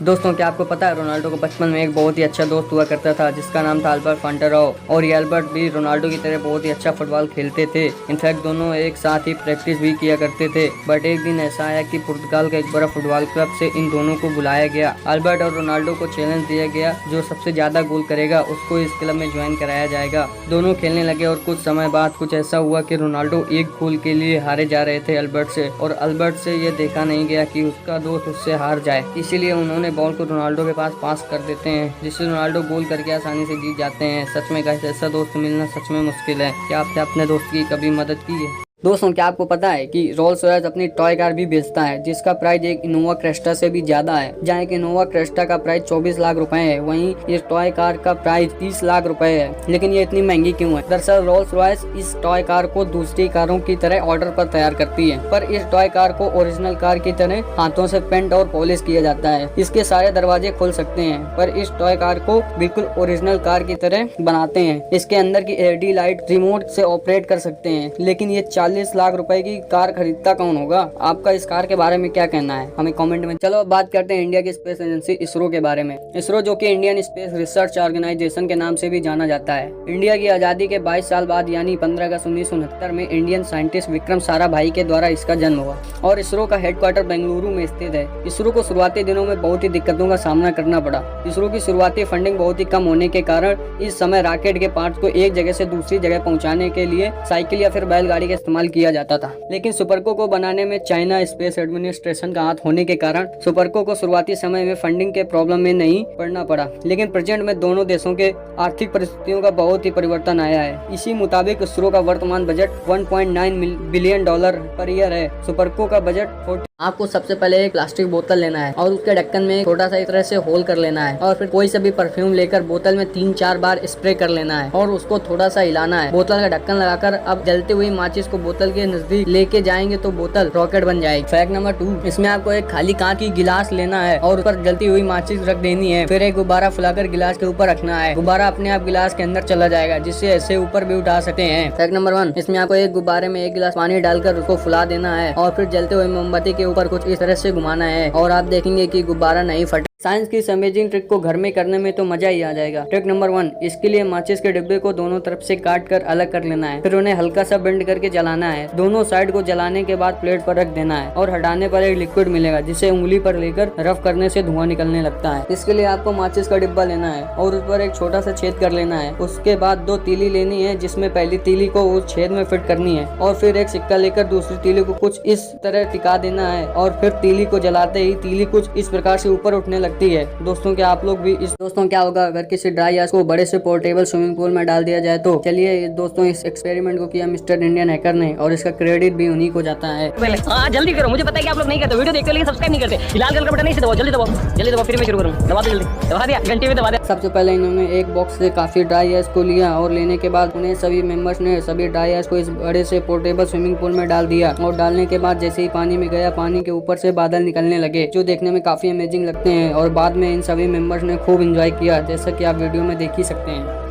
दोस्तों क्या आपको पता है रोनाल्डो को बचपन में एक बहुत ही अच्छा दोस्त हुआ करता था जिसका नाम था अल्बर्ट फंटेराओ। और ये अल्बर्ट भी रोनाल्डो की तरह बहुत ही अच्छा फुटबॉल खेलते थे। इनफैक्ट दोनों एक साथ ही प्रैक्टिस भी किया करते थे। बट एक दिन ऐसा आया कि पुर्तगाल का एक बड़ा फुटबॉल क्लब से इन दोनों को बुलाया गया। अल्बर्ट और रोनाल्डो को चैलेंज दिया गया, जो सबसे ज्यादा गोल करेगा उसको इस क्लब में ज्वाइन कराया जाएगा। दोनों खेलने लगे और कुछ समय बाद कुछ ऐसा हुआ कि रोनाल्डो एक गोल के लिए हारे जा रहे थे अल्बर्ट से, और अल्बर्ट से ये देखा नहीं गया कि उसका दोस्त उससे हार जाए, इसीलिए उन्होंने बॉल को रोनाल्डो के पास कर देते हैं, जिससे रोनाल्डो गोल करके आसानी से जीत जाते हैं। सच में गाइस, ऐसा दोस्त मिलना सच में मुश्किल है। क्या आपने अपने दोस्त की कभी मदद की है? दोस्तों क्या आपको पता है कि रोल्स रॉयस अपनी टॉय कार भी बेचता है, जिसका प्राइस एक इनोवा क्रेस्टा से भी ज्यादा है। जहाँ एक इनोवा क्रेस्टा का प्राइस 24 लाख रुपए है, वहीं इस टॉय कार का प्राइस 30 लाख रुपए है। लेकिन ये इतनी महंगी क्यों है? दरअसल रोल्स रॉयस इस टॉय कार को दूसरी कारों की तरह ऑर्डर पर तैयार करती है, पर इस टॉय कार को ओरिजिनल कार की तरह हाथों से पेंट और पॉलिश किया जाता है। इसके सारे दरवाजे खुल सकते हैं, पर इस टॉय कार को बिल्कुल ओरिजिनल कार की तरह बनाते हैं। इसके अंदर की एलईडी लाइट रिमोट से ऑपरेट कर सकते हैं। लेकिन ये 40 लाख रुपए की कार खरीदता कौन होगा? आपका इस कार के बारे में क्या कहना है? हमें कमेंट में। चलो अब बात करते हैं इंडिया की स्पेस एजेंसी इसरो के बारे में। इसरो, जो कि इंडियन स्पेस रिसर्च ऑर्गेनाइजेशन के नाम से भी जाना जाता है। इंडिया की आजादी के 22 साल बाद यानी 15 अगस्त 1969 में इंडियन साइंटिस्ट विक्रम साराभाई के द्वारा इसका जन्म हुआ, और इसरो का हेडक्वार्टर बेंगलुरु में स्थित है। इसरो को शुरुआती दिनों में बहुत ही दिक्कतों का सामना करना पड़ा। इसरो की शुरुआती फंडिंग बहुत ही कम होने के कारण इस समय रॉकेट के पार्ट्स को एक जगह से दूसरी जगह पहुंचाने के लिए साइकिल या फिर बैलगाड़ी का इस्तेमाल किया जाता था। लेकिन सुपरको को बनाने में चाइना स्पेस एडमिनिस्ट्रेशन का हाथ होने के कारण सुपरको को शुरुआती समय में फंडिंग के प्रॉब्लम में नहीं पड़ना पड़ा। लेकिन प्रेजेंट में दोनों देशों के आर्थिक परिस्थितियों का बहुत ही परिवर्तन आया है। इसी मुताबिक इसरो का वर्तमान बजट $1.9 बिलियन पर ईयर है। सुपरको का बजट आपको सबसे पहले एक प्लास्टिक बोतल लेना है और उसके ढक्कन में छोटा सा इस तरह से होल कर लेना है, और फिर कोई सा भी परफ्यूम लेकर बोतल में 3-4 बार स्प्रे कर लेना है और उसको थोड़ा सा हिलाना है। बोतल का ढक्कन लगाकर अब जलती हुई माचिस को बोतल के नजदीक लेके जाएंगे तो बोतल रॉकेट बन जाएगी। फैक्ट नंबर 2, इसमें आपको एक खाली कांच की गिलास लेना है और उस पर जलती हुई माचिस रख देनी है। फिर एक गुब्बारा फुलाकर गिलास के ऊपर रखना है। गुब्बारा अपने आप गिलास के अंदर चला जाएगा, जिससे ऐसे ऊपर भी उठा सकते हैं। फैक्ट नंबर 1, इसमें आपको एक गुब्बारे में एक गिलास पानी डालकर उसको फुला देना है और फिर जलते हुए मोमबत्ती के ऊपर कुछ इस तरह से घुमाना है और आप देखेंगे कि गुब्बारा नहीं फटे। साइंस की इस अमेजिंग ट्रिक को घर में करने में तो मजा ही आ जाएगा। ट्रिक नंबर 1, इसके लिए माचिस के डिब्बे को दोनों तरफ से काट कर अलग कर लेना है। फिर उन्हें हल्का सा बेंड करके जलाना है। दोनों साइड को जलाने के बाद प्लेट पर रख देना है और हटाने पर एक लिक्विड मिलेगा, जिसे उंगली पर लेकर रफ करने से धुआं निकलने लगता है। इसके लिए आपको माचिस का डिब्बा लेना है और उस पर एक छोटा सा छेद कर लेना है। उसके बाद 2 तीली लेनी है, जिसमें पहली तीली को उस छेद में फिट करनी है और फिर एक सिक्का लेकर दूसरी तीली को कुछ इस तरह टिका देना है और फिर तीली को जलाते ही तीली कुछ इस प्रकार से ऊपर उठने लगती है। दोस्तों क्या आप लोग भी दोस्तों क्या होगा अगर किसी ड्राई आइस को बड़े से पोर्टेबल स्विमिंग पूल में डाल दिया जाए तो? चलिए दोस्तों, इस एक्सपेरिमेंट को किया मिस्टर इंडियन हैकर ने और इसका क्रेडिट भी उन्हीं को जाता है। जल्दी करो, मुझे पता है कि आप लोग नहीं करते, वीडियो देखते लेकिन सब्सक्राइब नहीं करते। लाल कलर का बटन नहीं से दबाओ, जल्दी दबाओ, फिर मैं शुरू करूँ। दबा दो, जल्दी दबा दिया, घंटे में दबा दिया। सबसे पहले इन्होंने एक बॉक्स से काफी ड्राई आइस को लिया और लेने के बाद उन्हें सभी मेंबर्स ने सभी ड्राई आइस को इस बड़े से पोर्टेबल स्विमिंग पूल में डाल दिया और डालने के बाद जैसे ही पानी में गया, पानी के ऊपर से बादल निकलने लगे, जो देखने में काफी अमेजिंग लगते हैं। और बाद में इन सभी मेंबर्स ने खूब एंजॉय किया, जैसा कि आप वीडियो में देख ही सकते हैं।